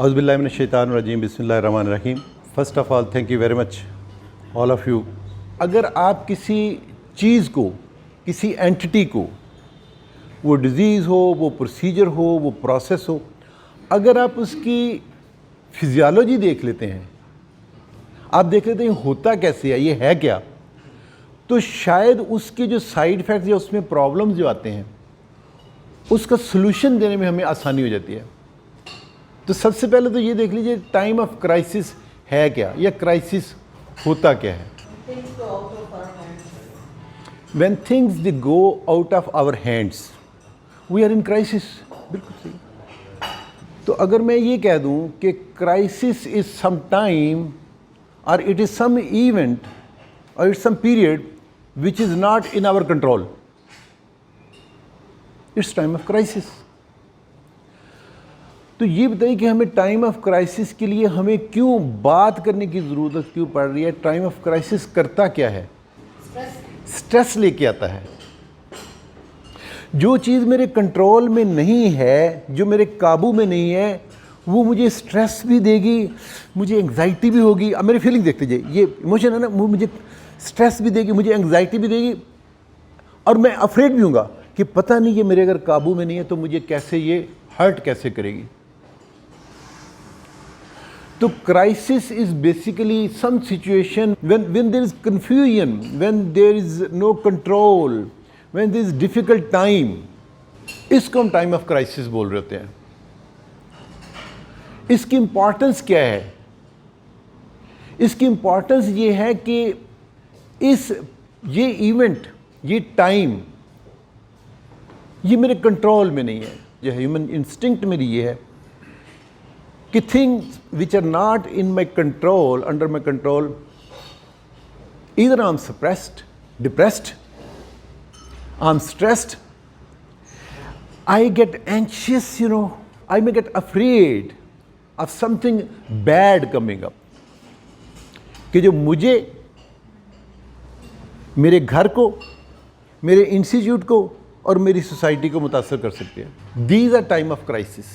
औज़ुबिल्लाहिमिनश्शैतानिर्रजीम बिस्मिल्लाहिर्रहमानिर्रहीम। First of all thank you very much all of you. अगर आप किसी चीज़ को, किसी एंटिटी को, वो डिज़ीज़ हो, वो प्रोसीजर हो, वो प्रोसेस हो, अगर आप उसकी फिजियोलॉजी देख लेते हैं, आप देख लेते हैं होता कैसे है, ये है क्या, तो शायद उसके जो साइड इफ़ेक्ट्स या उसमें प्रॉब्लम्स जो आते हैं उसका सलूशन देने में हमें आसानी हो जाती है। तो सबसे पहले तो ये देख लीजिए टाइम ऑफ क्राइसिस है क्या, या क्राइसिस होता क्या है। When things they go out of our hands, we are in crisis। बिल्कुल सही। तो अगर मैं ये कह दूं कि क्राइसिस इज सम टाइम और इट इज सम इवेंट और it's some period which is not in our control, it's time of crisis. तो ये बताइए कि हमें टाइम ऑफ क्राइसिस के लिए हमें क्यों बात करने की ज़रूरत क्यों पड़ रही है। टाइम ऑफ क्राइसिस करता क्या है? स्ट्रेस लेके आता है। जो चीज़ मेरे कंट्रोल में नहीं है, जो मेरे काबू में नहीं है, वो मुझे स्ट्रेस भी देगी, मुझे एंग्जाइटी भी होगी। अब मेरी फीलिंग देख लीजिए, ये इमोशन है ना, वो मुझे स्ट्रेस भी देगी, मुझे एंग्जाइटी भी देगी, और मैं अफ्रेड भी हूँगा कि पता नहीं ये मेरे अगर काबू में नहीं है तो मुझे कैसे ये हर्ट कैसे करेगी। तो crisis is basically some situation when there is confusion, when there is no control, when there is difficult time, इसको हम टाइम ऑफ क्राइसिस बोल रहे होते हैं। इसकी इंपॉर्टेंस क्या है? इसकी इंपॉर्टेंस ये है कि ये इवेंट, ये टाइम, ये मेरे कंट्रोल में नहीं है। जो ह्यूमन इंस्टिंक्ट मेरी ये है कि things which are not in my control, under my control, either I'm suppressed, depressed, I'm stressed, I get anxious, I may get afraid of something bad coming up, कि जो मुझे, मेरे घर को, मेरे इंस्टीट्यूट को और मेरी सोसाइटी को मुतासर कर सकती है। These are time of crisis।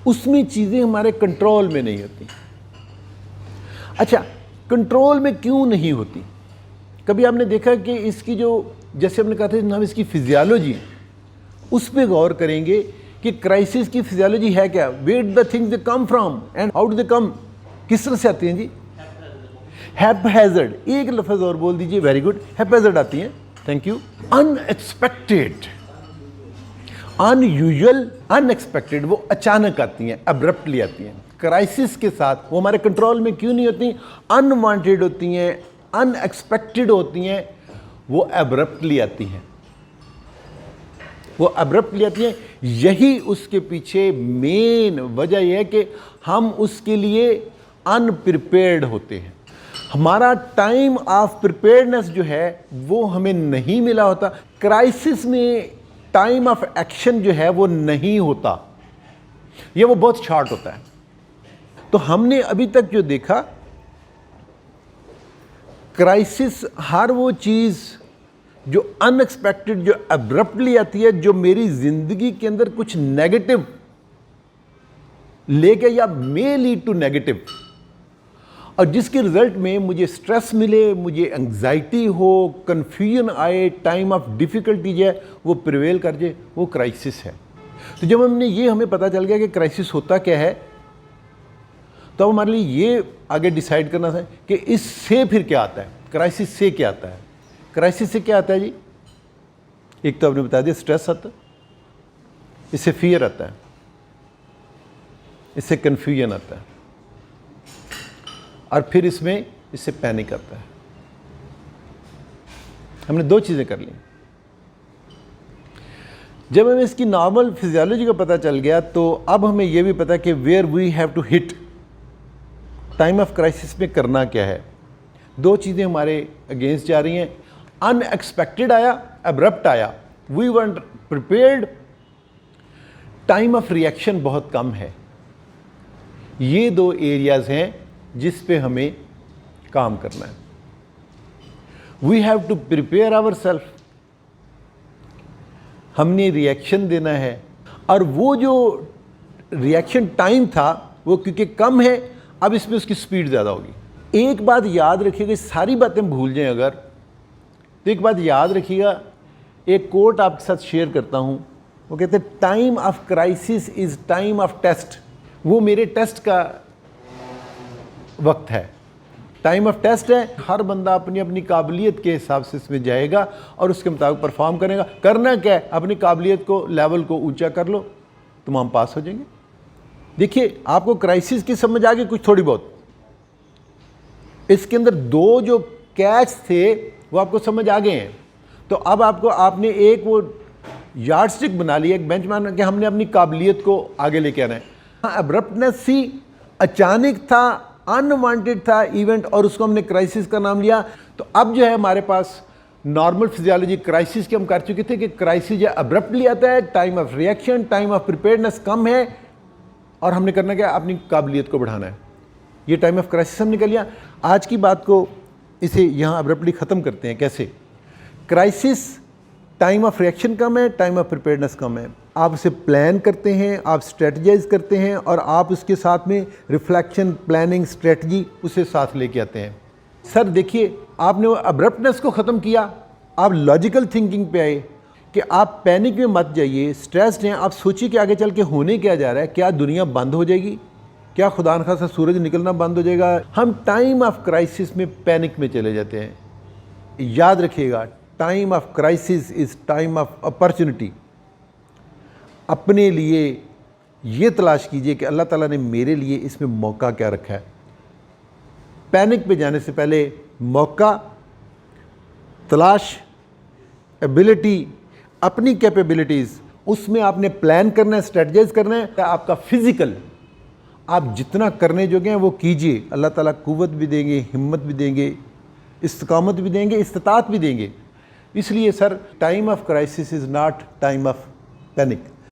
उसमें चीज़ें हमारे कंट्रोल में नहीं होती। अच्छा, कंट्रोल में क्यों नहीं होती? कभी आपने देखा कि इसकी जो, जैसे हमने कहा था, हम इसकी फिजियोलॉजी, उस पर गौर करेंगे कि क्राइसिस की फिजियोलॉजी है क्या। Where the things they come from and how do they come, किस तरह से आती हैं जी? हैपहैज़र्ड। एक लफ्ज़ और बोल दीजिए। वेरी गुड, हैपहैज़र्ड आती हैं। Thank you. Unexpected, unusual, unexpected, वो अचानक आती हैं, अब्रप्टली आती हैं। क्राइसिस के साथ वो हमारे कंट्रोल में क्यों नहीं होती? अनवांटेड होती हैं, अनएक्सपेक्टेड होती हैं, वो अब्रप्टली आती हैं। वो अब्रप्टली आती हैं। यही उसके पीछे मेन वजह यह है कि हम उसके लिए अनप्रिपेयर्ड होते हैं। हमारा टाइम ऑफ प्रिपेयर्डनेस जो है वो हमें नहीं मिला होता। क्राइसिस में टाइम ऑफ एक्शन जो है वो नहीं होता, ये वो बहुत शॉर्ट होता है। तो हमने अभी तक जो देखा, क्राइसिस हर वो चीज़ जो अनएक्सपेक्टेड, जो अब्रप्टली आती है, जो मेरी जिंदगी के अंदर कुछ नेगेटिव लेके या मे लीड टू नेगेटिव, और जिसके रिजल्ट में मुझे स्ट्रेस मिले, मुझे एंग्जाइटी हो, कन्फ्यूजन आए, टाइम ऑफ डिफ़िकल्टी जो है वो प्रिवेल कर जाए, वो क्राइसिस है। तो जब हमें पता चल गया कि क्राइसिस होता क्या है, तो हमारे लिए ये आगे डिसाइड करना था कि इससे फिर क्या आता है, क्राइसिस से क्या आता है। क्राइसिस से क्या आता है जी? एक तो आपने बता दिया, स्ट्रेस आता है, इससे फियर आता है, इससे कन्फ्यूजन आता है, और फिर इससे पैनिक आता है। हमने दो चीज़ें कर ली। जब हमें इसकी नॉर्मल फिजियोलॉजी का पता चल गया, तो अब हमें यह भी पता कि where we have to hit, time of crisis में करना क्या है। दो चीज़ें हमारे अगेंस्ट जा रही हैं। अनएक्सपेक्टेड आया, अब्रप्ट आया, we weren't prepared, time of reaction बहुत कम है। ये दो एरियाज़ हैं जिस पे हमें काम करना है। We have to prepare our self, हमने रिएक्शन देना है, और वो जो रिएक्शन टाइम था वो क्योंकि कम है, अब इसमें उसकी स्पीड ज़्यादा होगी। एक बात याद रखिएगा, सारी बातें भूल जाएं अगर, तो एक बात याद रखिएगा, एक कोट आपके साथ शेयर करता हूँ। वो कहते हैं time of crisis is time of test. वो मेरे टेस्ट का वक्त है, टाइम ऑफ टेस्ट है। हर बंदा अपनी अपनी काबिलियत के हिसाब से इसमें जाएगा और उसके मुताबिक परफॉर्म करेगा। करना क्या है, अपनी काबिलियत को, लेवल को ऊंचा कर लो, तुम हम पास हो जाएंगे। देखिए, आपको क्राइसिस की समझ आ गई कुछ थोड़ी बहुत। इसके अंदर दो जो कैच थे वो आपको समझ आ गए हैं। तो अब आपने एक वो यार्डस्टिक बना लिया, एक बेंचमार्क, कि हमने अपनी काबिलियत को आगे लेके आना है। अब्रप्टनेस सी, अचानक था, अनवांटेड था इवेंट, और उसको हमने क्राइसिस का नाम लिया। तो अब जो है हमारे पास नॉर्मल फिजियोलॉजी क्राइसिस की हम कर चुके थे कि क्राइसिस जो अब्रप्टली आता है, time of reaction, time of preparedness कम है, और हमने करना क्या, अपनी काबिलियत को बढ़ाना है। ये टाइम ऑफ क्राइसिस हमने कर लिया। आज की बात को इसे यहाँ अब्रप्टली ख़त्म करते हैं। कैसे? क्राइसिस, टाइम ऑफ रिएक्शन कम है, टाइम ऑफ प्रिपेयर्डनेस कम है। आप उसे प्लान करते हैं, आप स्ट्रेटजाइज करते हैं, और आप उसके साथ में रिफ्लेक्शन, प्लानिंग, स्ट्रेटजी उसे साथ लेके आते हैं। सर देखिए, आपने वो अब्रप्टनेस को ख़त्म किया, आप लॉजिकल थिंकिंग पे आए कि आप पैनिक में मत जाइए, स्ट्रेस्ड हैं, आप सोचिए कि आगे चल के होने क्या जा रहा है। क्या दुनिया बंद हो जाएगी? क्या खुदा न खास्ता सूरज निकलना बंद हो जाएगा? हम टाइम ऑफ क्राइसिस में पैनिक में चले जाते हैं। याद रखिएगा, time of crisis is time of opportunity. अपने लिए ये तलाश कीजिए कि अल्लाह ताला ने मेरे लिए इसमें मौका क्या रखा है। पैनिक पे जाने से पहले मौका तलाश, एबिलिटी, अपनी कैपेबिलिटीज़, उसमें आपने प्लान करना है, स्ट्रेटजाइज करना है। आपका फिज़िकल, आप जितना करने जोगे हैं वो कीजिए। अल्लाह ताला कुव्वत भी देंगे, हिम्मत भी देंगे, इस्तिकामत भी देंगे, इस्तिताअत भी देंगे। इसलिए sir, time of crisis is not time of panic.